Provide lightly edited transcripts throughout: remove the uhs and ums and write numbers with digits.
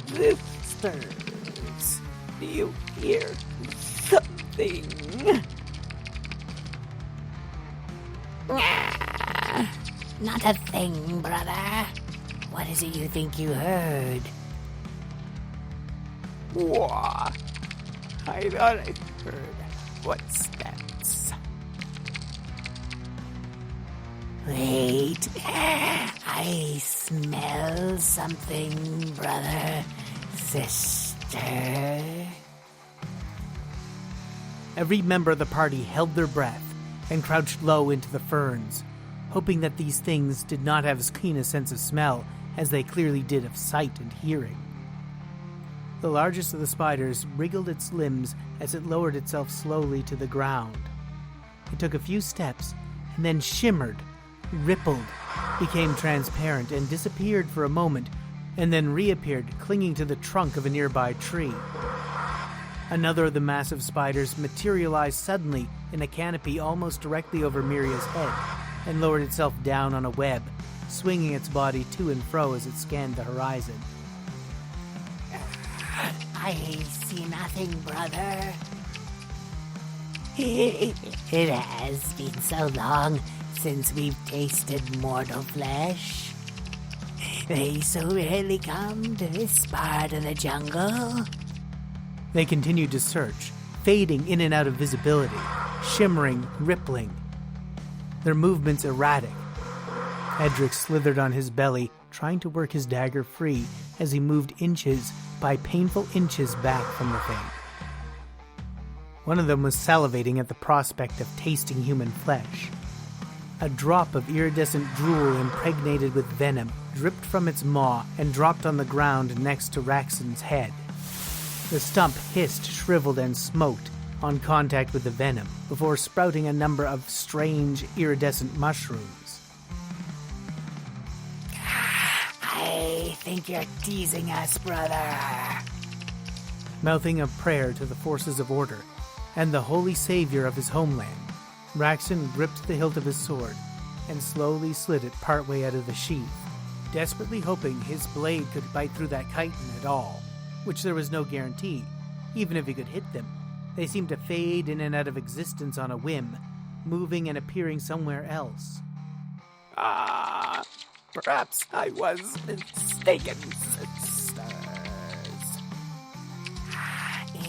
This stirs. Do you hear something? Not a thing, brother. What is it you think you heard? I thought I heard footsteps. Wait, I smell something, brother, sister. Every member of the party held their breath and crouched low into the ferns, hoping that these things did not have as keen a sense of smell as they clearly did of sight and hearing. The largest of the spiders wriggled its limbs as it lowered itself slowly to the ground. It took a few steps and then shimmered, rippled, became transparent, and disappeared for a moment, and then reappeared, clinging to the trunk of a nearby tree. Another of the massive spiders materialized suddenly in a canopy almost directly over Miria's head, and lowered itself down on a web, swinging its body to and fro as it scanned the horizon. I see nothing, brother. It has been so long since we've tasted mortal flesh. They so rarely come to this part of the jungle. They continued to search, fading in and out of visibility, shimmering, rippling, their movements erratic. Edryk slithered on his belly, trying to work his dagger free as he moved inches by painful inches back from the thing. One of them was salivating at the prospect of tasting human flesh. A drop of iridescent drool impregnated with venom dripped from its maw and dropped on the ground next to Raxon's head. The stump hissed, shriveled, and smoked on contact with the venom before sprouting a number of strange, iridescent mushrooms. I think you're teasing us, brother. Mouthing a prayer to the forces of order and the holy savior of his homeland, Raxon gripped the hilt of his sword and slowly slid it partway out of the sheath, desperately hoping his blade could bite through that chitin at all, which there was no guarantee. Even if he could hit them, they seemed to fade in and out of existence on a whim, moving and appearing somewhere else. Perhaps I was mistaken, sisters.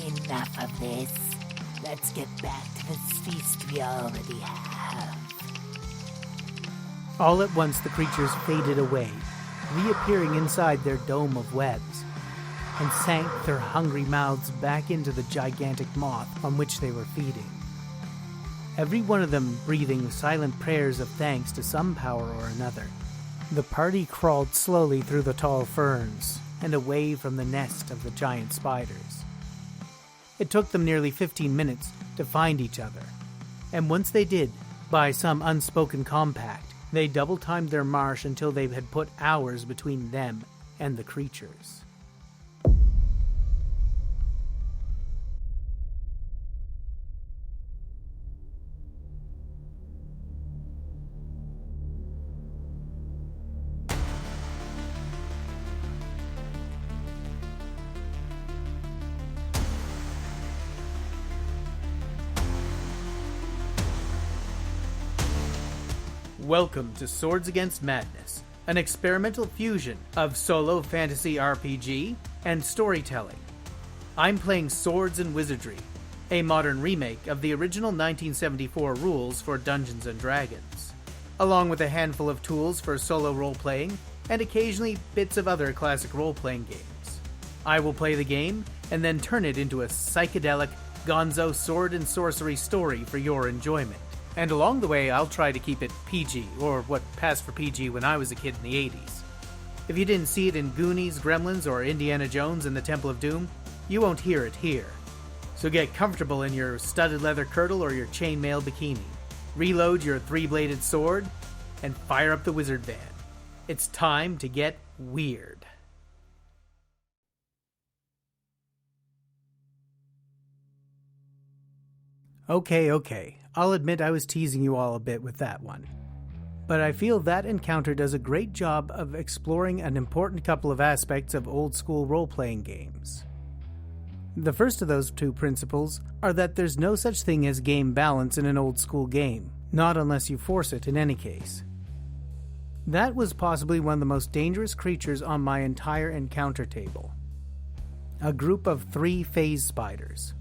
Enough of this. Let's get back to the feast we already have. All at once the creatures faded away, reappearing inside their dome of webs, and sank their hungry mouths back into the gigantic moth on which they were feeding. Every one of them breathing silent prayers of thanks to some power or another. The party crawled slowly through the tall ferns and away from the nest of the giant spiders. It took them nearly 15 minutes to find each other, and once they did, by some unspoken compact, they double-timed their march until they had put hours between them and the creatures. Welcome to Swords Against Madness, an experimental fusion of solo fantasy RPG and storytelling. I'm playing Swords and Wizardry, a modern remake of the original 1974 rules for Dungeons & Dragons, along with a handful of tools for solo role-playing and occasionally bits of other classic role-playing games. I will play the game and then turn it into a psychedelic, gonzo sword and sorcery story for your enjoyment. And along the way, I'll try to keep it PG, or what passed for PG when I was a kid in the 80s. If you didn't see it in Goonies, Gremlins, or Indiana Jones and the Temple of Doom, you won't hear it here. So get comfortable in your studded leather kirtle or your chainmail bikini. Reload your three-bladed sword, and fire up the wizard van. It's time to get weird. Okay. I'll admit I was teasing you all a bit with that one. but I feel that encounter does a great job of exploring an important couple of aspects of old-school role-playing games. The first of those two principles are that there's no such thing as game balance in an old-school game, not unless you force it in any case. That was possibly one of the most dangerous creatures on my entire encounter table. A group of 3 phase spiders.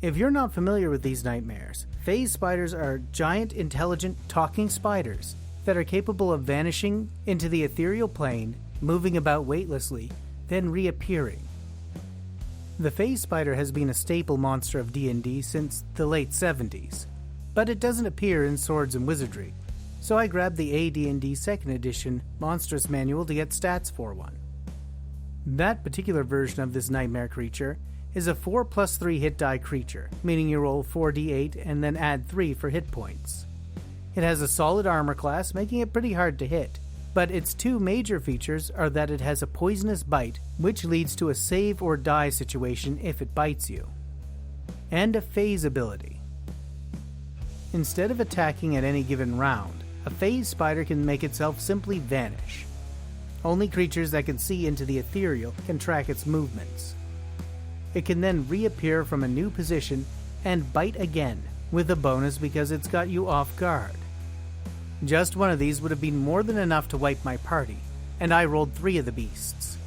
If you're not familiar with these nightmares, phase spiders are giant, intelligent, talking spiders that are capable of vanishing into the ethereal plane, moving about weightlessly, then reappearing. The phase spider has been a staple monster of D&D since the late 70s, but it doesn't appear in Swords and Wizardry, so I grabbed the AD&D 2nd edition Monstrous Manual to get stats for one. That particular version of this nightmare creature is a 4+3 hit die creature, meaning you roll 4d8 and then add 3 for hit points. It has a solid armor class, making it pretty hard to hit, but its 2 major features are that it has a poisonous bite, which leads to a save or die situation if it bites you, and a phase ability. Instead of attacking at any given round, a phase spider can make itself simply vanish. Only creatures that can see into the ethereal can track its movements. It can then reappear from a new position and bite again, with a bonus because it's got you off guard. Just one of these would have been more than enough to wipe my party, and I rolled 3 of the beasts.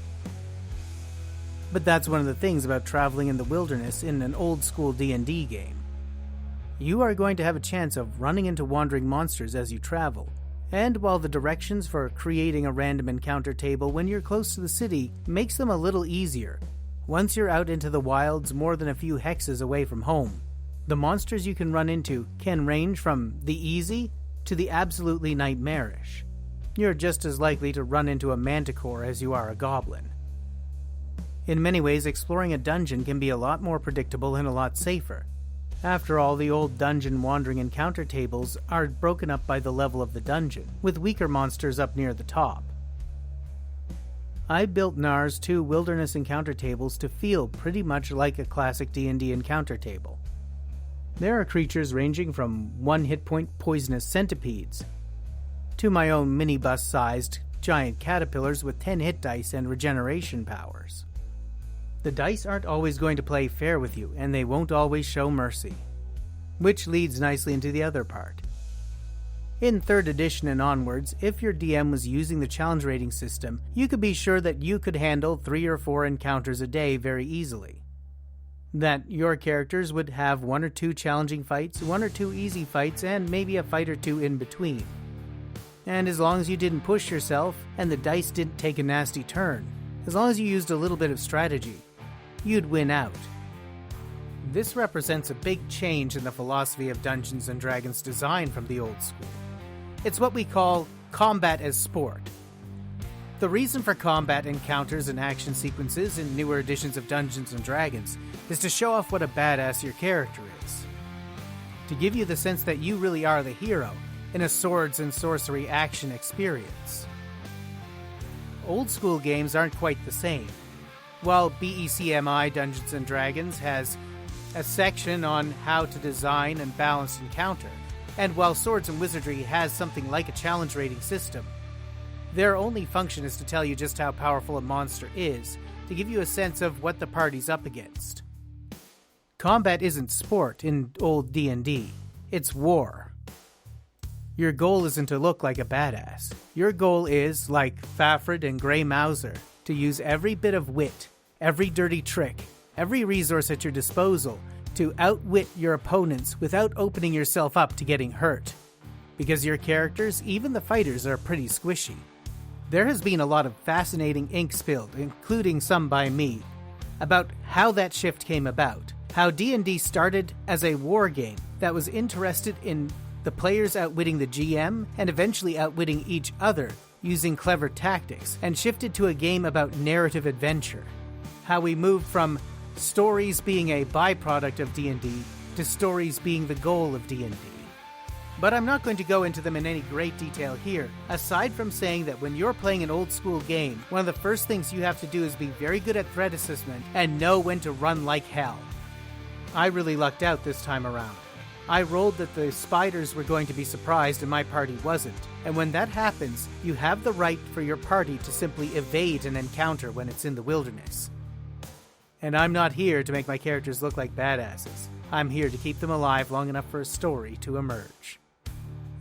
But that's one of the things about traveling in the wilderness in an old-school D&D game. You are going to have a chance of running into wandering monsters as you travel, and while the directions for creating a random encounter table when you're close to the city makes them a little easier, once you're out into the wilds more than a few hexes away from home, the monsters you can run into can range from the easy to the absolutely nightmarish. You're just as likely to run into a manticore as you are a goblin. In many ways, exploring a dungeon can be a lot more predictable and a lot safer. After all, the old dungeon wandering encounter tables are broken up by the level of the dungeon, with weaker monsters up near the top. I built NAR's 2 wilderness encounter tables to feel pretty much like a classic D&D encounter table. There are creatures ranging from 1 hit point poisonous centipedes to my own minibus-sized giant caterpillars with 10 hit dice and regeneration powers. The dice aren't always going to play fair with you, and they won't always show mercy. Which leads nicely into the other part. In 3rd edition and onwards, if your DM was using the challenge rating system, you could be sure that you could handle 3 or 4 encounters a day very easily. That your characters would have 1 or 2 challenging fights, 1 or 2 easy fights, and maybe a fight or 2 in between. And as long as you didn't push yourself, and the dice didn't take a nasty turn, as long as you used a little bit of strategy, you'd win out. This represents a big change in the philosophy of Dungeons & Dragons design from the old school. It's what we call combat as sport. The reason for combat encounters and action sequences in newer editions of Dungeons & Dragons is to show off what a badass your character is. To give you the sense that you really are the hero in a swords and sorcery action experience. Old school games aren't quite the same. While BECMI Dungeons & Dragons has a section on how to design and balance encounter, and while Swords and Wizardry has something like a challenge rating system, their only function is to tell you just how powerful a monster is, to give you a sense of what the party's up against. Combat isn't sport in old D&D, it's war. Your goal isn't to look like a badass. Your goal is, like Fafhrd and Grey Mouser, to use every bit of wit, every dirty trick, every resource at your disposal to outwit your opponents without opening yourself up to getting hurt. Because your characters, even the fighters, are pretty squishy. There has been a lot of fascinating ink spilled, including some by me, about how that shift came about. How D&D started as a war game that was interested in the players outwitting the GM and eventually outwitting each other using clever tactics, and shifted to a game about narrative adventure. How we moved from stories being a byproduct of D&D to stories being the goal of D&D. But I'm not going to go into them in any great detail here, aside from saying that when you're playing an old school game, one of the first things you have to do is be very good at threat assessment and know when to run like hell. I really lucked out this time around. I rolled that the spiders were going to be surprised and my party wasn't. And when that happens, you have the right for your party to simply evade an encounter when it's in the wilderness. And I'm not here to make my characters look like badasses. I'm here to keep them alive long enough for a story to emerge.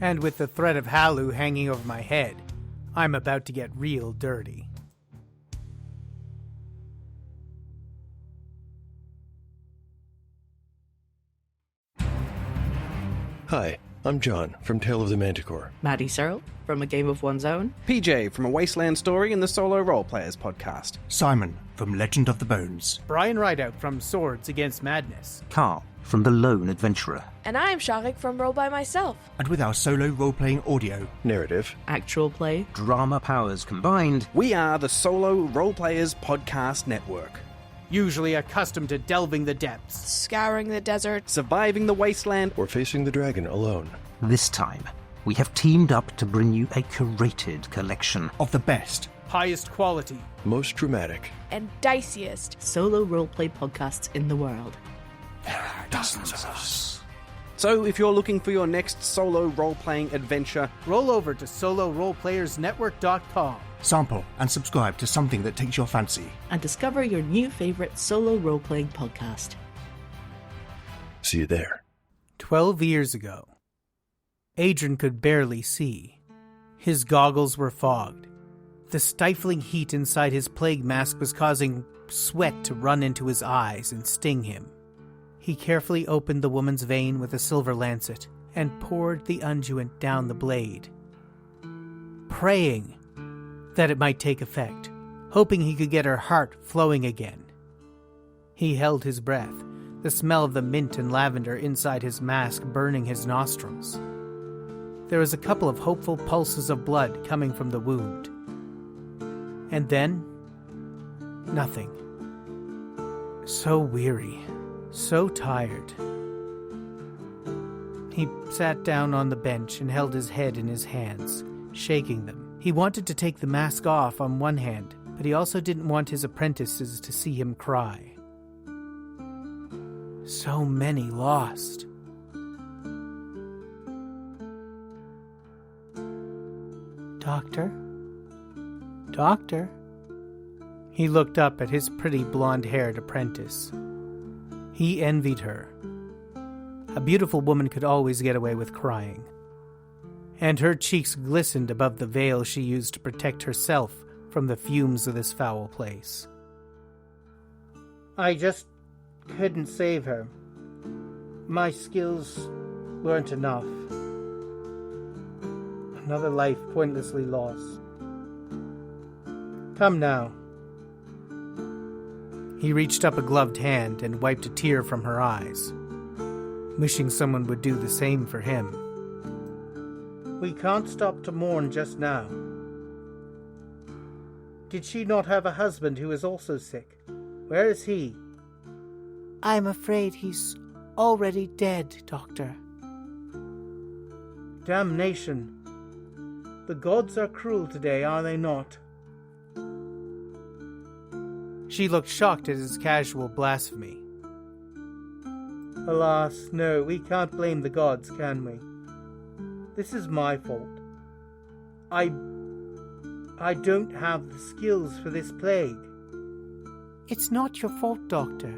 And with the threat of Haalu hanging over my head, I'm about to get real dirty. Hi, I'm Jon from Tale of the Manticore. Maddie Searle from A Game of One's Own. PJ from A Wasteland Story and the Solo Roleplayers podcast. Simon from Legend of the Bones. Brian Rideout from Swords Against Madness. Carl from The Lone Adventurer. And I'm Sharik from Roll By Myself. And with our solo role-playing audio, Narrative. Actual play. Drama powers combined. We are the Solo Roleplayers podcast network. Usually accustomed to delving the depths, Scouring the desert. Surviving the wasteland. Or facing the dragon alone. This time, we have teamed up to bring you a curated collection of the best, highest quality, most dramatic, and diciest solo roleplay podcasts in the world. There are dozens of us. So if you're looking for your next solo role-playing adventure, roll over to soloroleplayersnetwork.com. Sample and subscribe to something that takes your fancy. And discover your new favorite solo role-playing podcast. See you there. 12 years ago, Haidran could barely see. His goggles were fogged. The stifling heat inside his plague mask was causing sweat to run into his eyes and sting him. He carefully opened the woman's vein with a silver lancet and poured the unguent down the blade, praying that it might take effect, hoping he could get her heart flowing again. He held his breath, the smell of the mint and lavender inside his mask burning his nostrils. There was a couple of hopeful pulses of blood coming from the wound. And then, nothing. So weary, so tired. He sat down on the bench and held his head in his hands, shaking them. He wanted to take the mask off on one hand, but he also didn't want his apprentices to see him cry. So many lost. Doctor? Doctor? He looked up at his pretty blonde-haired apprentice. He envied her. A beautiful woman could always get away with crying. And her cheeks glistened above the veil she used to protect herself from the fumes of this foul place. I just couldn't save her. My skills weren't enough. Another life pointlessly lost. Come now. He reached up a gloved hand and wiped a tear from her eyes, wishing someone would do the same for him. We can't stop to mourn just now. Did she not have a husband who is also sick? Where is he? I'm afraid he's already dead, Doctor. Damnation. The gods are cruel today, are they not? She looked shocked at his casual blasphemy. Alas, no, we can't blame the gods, can we? This is my fault. I don't have the skills for this plague. It's not your fault, Doctor.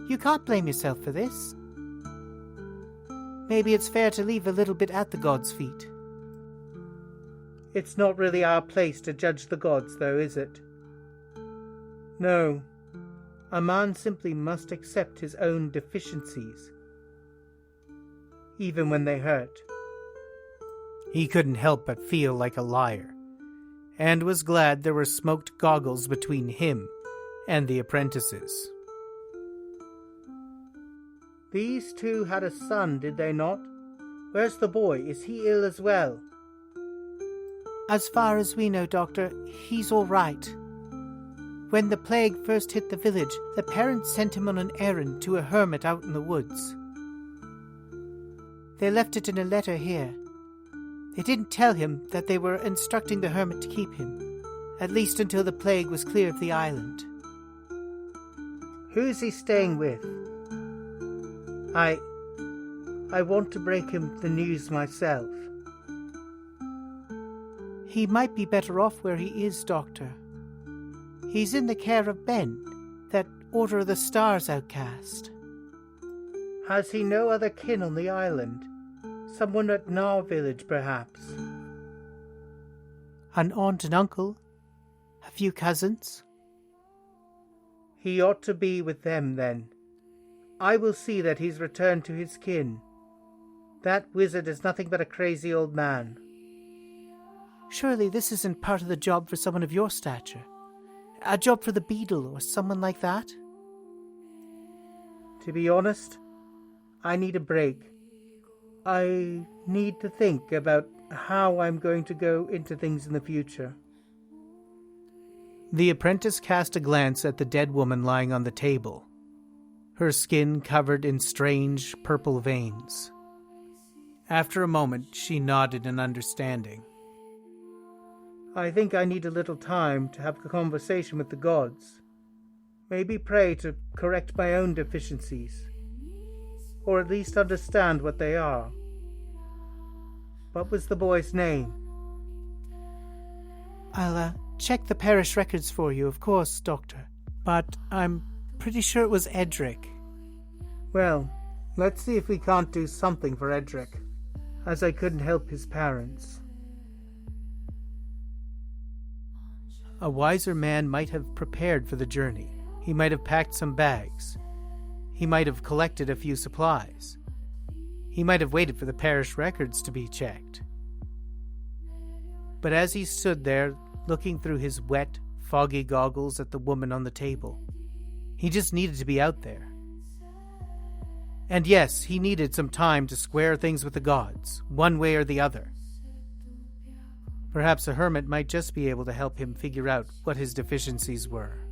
You can't blame yourself for this. Maybe it's fair to leave a little bit at the gods' feet. It's not really our place to judge the gods, though, is it? No. A man simply must accept his own deficiencies, even when they hurt. He couldn't help but feel like a liar, and was glad there were smoked goggles between him and the apprentices. These two had a son, did they not? Where's the boy? Is he ill as well? As far as we know, Doctor, he's all right. When the plague first hit the village, the parents sent him on an errand to a hermit out in the woods. They left it in a letter here. They didn't tell him that they were instructing the hermit to keep him, at least until the plague was clear of the island. Who's he staying with? I want to break him the news myself. He might be better off where he is, Doctor. He's in the care of Ben, that Order of the Stars outcast. Has he no other kin on the island? Someone at Nar village, perhaps? An aunt and uncle. A few cousins. He ought to be with them, then. I will see that he's returned to his kin. That wizard is nothing but a crazy old man. Surely this isn't part of the job for someone of your stature. A job for the Beadle or someone like that? To be honest, I need a break. I need to think about how I'm going to go into things in the future. The apprentice cast a glance at the dead woman lying on the table, her skin covered in strange purple veins. After a moment, she nodded in understanding. I think I need a little time to have a conversation with the gods. Maybe pray to correct my own deficiencies, or at least understand what they are. What was the boy's name? I'll check the parish records for you, of course, Doctor. But I'm pretty sure it was Edryk. Well, let's see if we can't do something for Edryk, as I couldn't help his parents. A wiser man might have prepared for the journey. He might have packed some bags. He might have collected a few supplies. He might have waited for the parish records to be checked. But as he stood there, looking through his wet, foggy goggles at the woman on the table, he just needed to be out there. And yes, he needed some time to square things with the gods, one way or the other. Perhaps a hermit might just be able to help him figure out what his deficiencies were.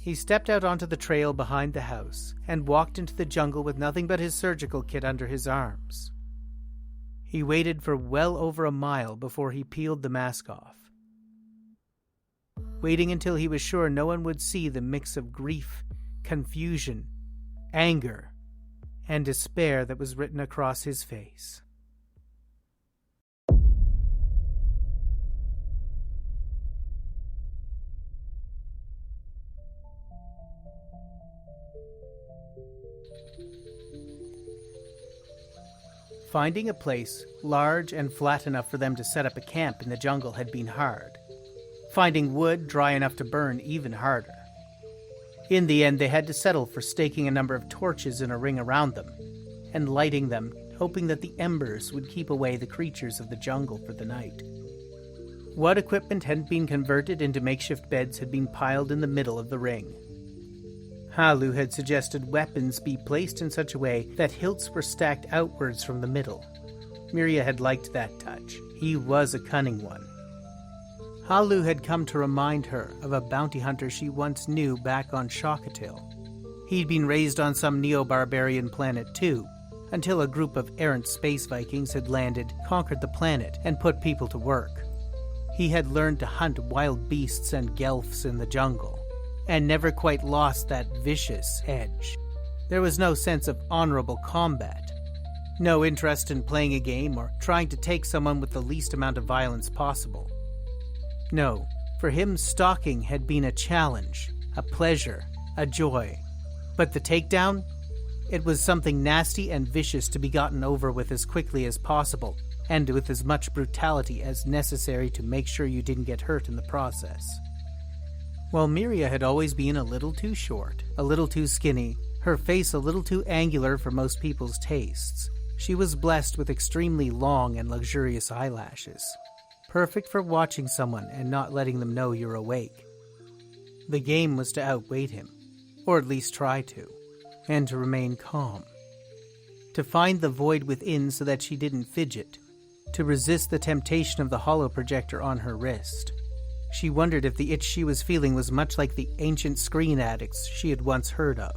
He stepped out onto the trail behind the house and walked into the jungle with nothing but his surgical kit under his arms. He waited for well over a mile before he peeled the mask off, waiting until he was sure no one would see the mix of grief, confusion, anger, and despair that was written across his face. Finding a place large and flat enough for them to set up a camp in the jungle had been hard. Finding wood dry enough to burn even harder. In the end, they had to settle for staking a number of torches in a ring around them, and lighting them, hoping that the embers would keep away the creatures of the jungle for the night. What equipment hadn't been converted into makeshift beds had been piled in the middle of the ring. Haalu had suggested weapons be placed in such a way that hilts were stacked outwards from the middle. Miria had liked that touch. He was a cunning one. Haalu had come to remind her of a bounty hunter she once knew back on Shakatil. He'd been raised on some neo-barbarian planet too, until a group of errant space Vikings had landed, conquered the planet, and put people to work. He had learned to hunt wild beasts and gelfs in the jungle, and never quite lost that vicious edge. There was no sense of honorable combat, no interest in playing a game or trying to take someone with the least amount of violence possible. No, for him stalking had been a challenge, a pleasure, a joy. But the takedown? It was something nasty and vicious to be gotten over with as quickly as possible, and with as much brutality as necessary to make sure you didn't get hurt in the process. While Miria had always been a little too short, a little too skinny, her face a little too angular for most people's tastes, she was blessed with extremely long and luxurious eyelashes, perfect for watching someone and not letting them know you're awake. The game was to outweight him, or at least try to, and to remain calm. To find the void within so that she didn't fidget, to resist the temptation of the holo projector on her wrist. She wondered if the itch she was feeling was much like the ancient screen addicts she had once heard of.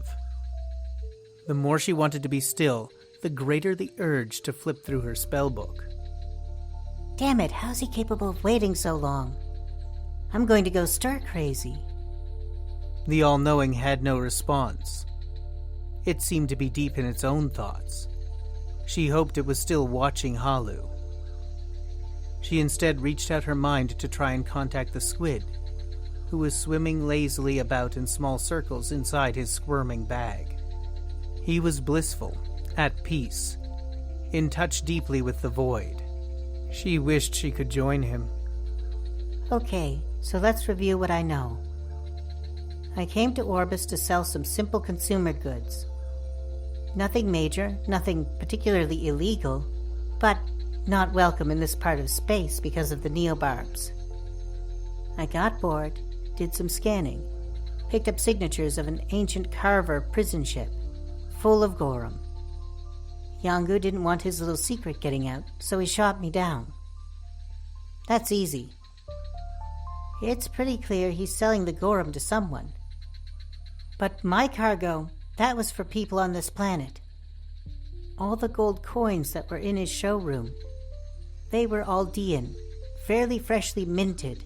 The more she wanted to be still, the greater the urge to flip through her spellbook. Damn it, how's he capable of waiting so long? I'm going to go stir crazy. The all-knowing had no response. It seemed to be deep in its own thoughts. She hoped it was still watching Haalu. She instead reached out her mind to try and contact the squid, who was swimming lazily about in small circles inside his squirming bag. He was blissful, at peace, in touch deeply with the void. She wished she could join him. Okay, so let's review what I know. I came to Orbis to sell some simple consumer goods. Nothing major, nothing particularly illegal, but not welcome in this part of space because of the neobarbs. I got bored, did some scanning, picked up signatures of an ancient carver prison ship, full of Gorum. Yongu didn't want his little secret getting out, so he shot me down. That's easy. It's pretty clear he's selling the Gorum to someone. But my cargo, that was for people on this planet. All the gold coins that were in his showroom, they were Aldean, fairly freshly minted.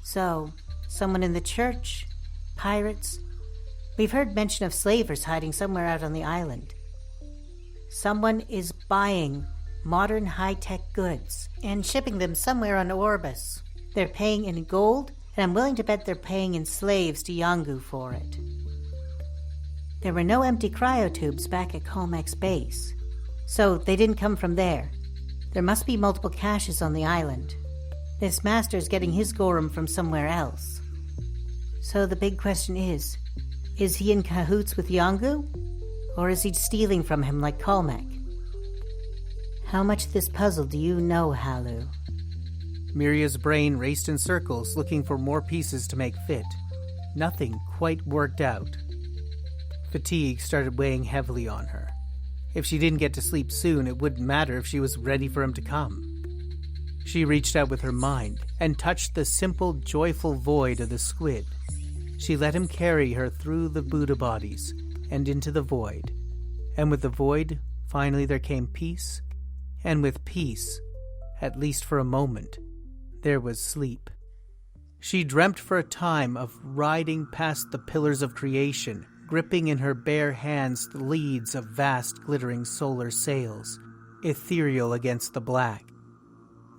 So, someone in the church, pirates. We've heard mention of slavers hiding somewhere out on the island. Someone is buying modern high-tech goods and shipping them somewhere on Orbis. They're paying in gold, and I'm willing to bet they're paying in slaves to Yongu for it. There were no empty cryotubes back at Colmec's base, so they didn't come from there. There must be multiple caches on the island. This master's getting his Gorum from somewhere else. So the big question is he in cahoots with Yongu? Or is he stealing from him like Colmec? How much of this puzzle do you know, Haalu? Miria's brain raced in circles, looking for more pieces to make fit. Nothing quite worked out. Fatigue started weighing heavily on her. If she didn't get to sleep soon, it wouldn't matter if she was ready for him to come. She reached out with her mind and touched the simple, joyful void of the squid. She let him carry her through the Buddha bodies and into the void. And with the void, finally there came peace. And with peace, at least for a moment, there was sleep. She dreamt for a time of riding past the pillars of creation, gripping in her bare hands the leads of vast glittering solar sails, ethereal against the black.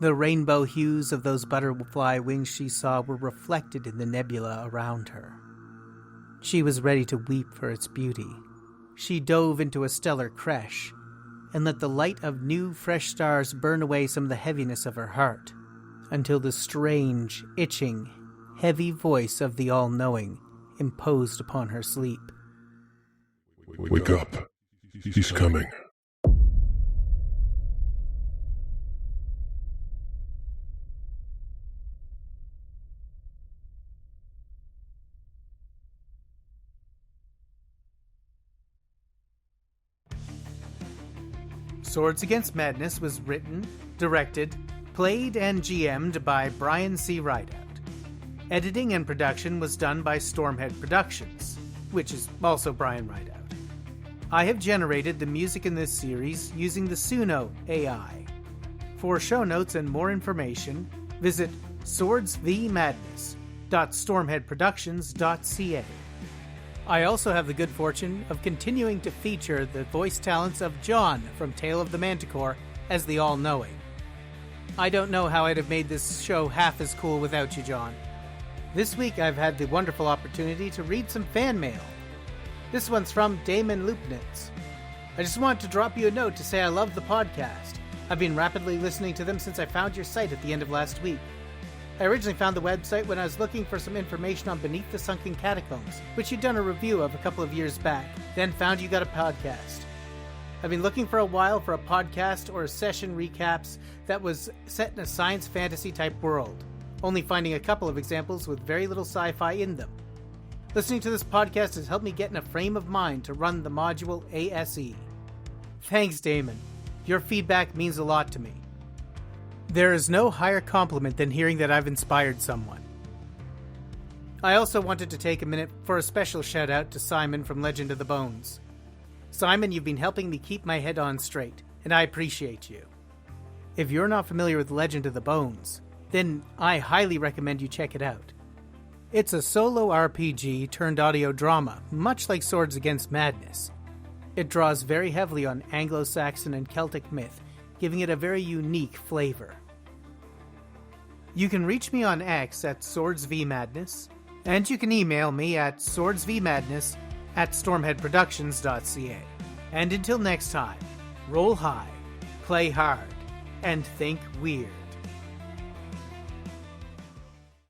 The rainbow hues of those butterfly wings she saw were reflected in the nebula around her. She was ready to weep for its beauty. She dove into a stellar creche, and let the light of new, fresh stars burn away some of the heaviness of her heart, until the strange, itching, heavy voice of the All-Knowing imposed upon her sleep. Wake up. He's coming. Swords Against Madness was written, directed, played, and GM'd by Brian C. Rideout. Editing and production was done by Stormhead Productions, which is also Brian Rideout. I have generated the music in this series using the Suno AI. For show notes and more information, visit swordsvmadness.stormheadproductions.ca. I also have the good fortune of continuing to feature the voice talents of Jon from Tale of the Manticore as the All-Knowing. I don't know how I'd have made this show half as cool without you, Jon. This week I've had the wonderful opportunity to read some fan mail. This one's from Damon Lupnitz. I just want to drop you a note to say I love the podcast. I've been rapidly listening to them since I found your site at the end of last week. I originally found the website when I was looking for some information on Beneath the Sunken Catacombs, which you'd done a review of a couple of years back, then found you got a podcast. I've been looking for a while for a podcast or a session recaps that was set in a science fantasy type world, only finding a couple of examples with very little sci-fi in them. Listening to this podcast has helped me get in a frame of mind to run the module ASE. Thanks, Damon. Your feedback means a lot to me. There is no higher compliment than hearing that I've inspired someone. I also wanted to take a minute for a special shout out to Simon from Legend of the Bones. Simon, you've been helping me keep my head on straight, and I appreciate you. If you're not familiar with Legend of the Bones, then I highly recommend you check it out. It's a solo RPG turned audio drama, much like Swords Against Madness. It draws very heavily on Anglo-Saxon and Celtic myth, giving it a very unique flavor. You can reach me on X at SwordsVMadness, and you can email me at swordsvmadness@stormheadproductions.ca. And until next time, roll high, play hard, and think weird.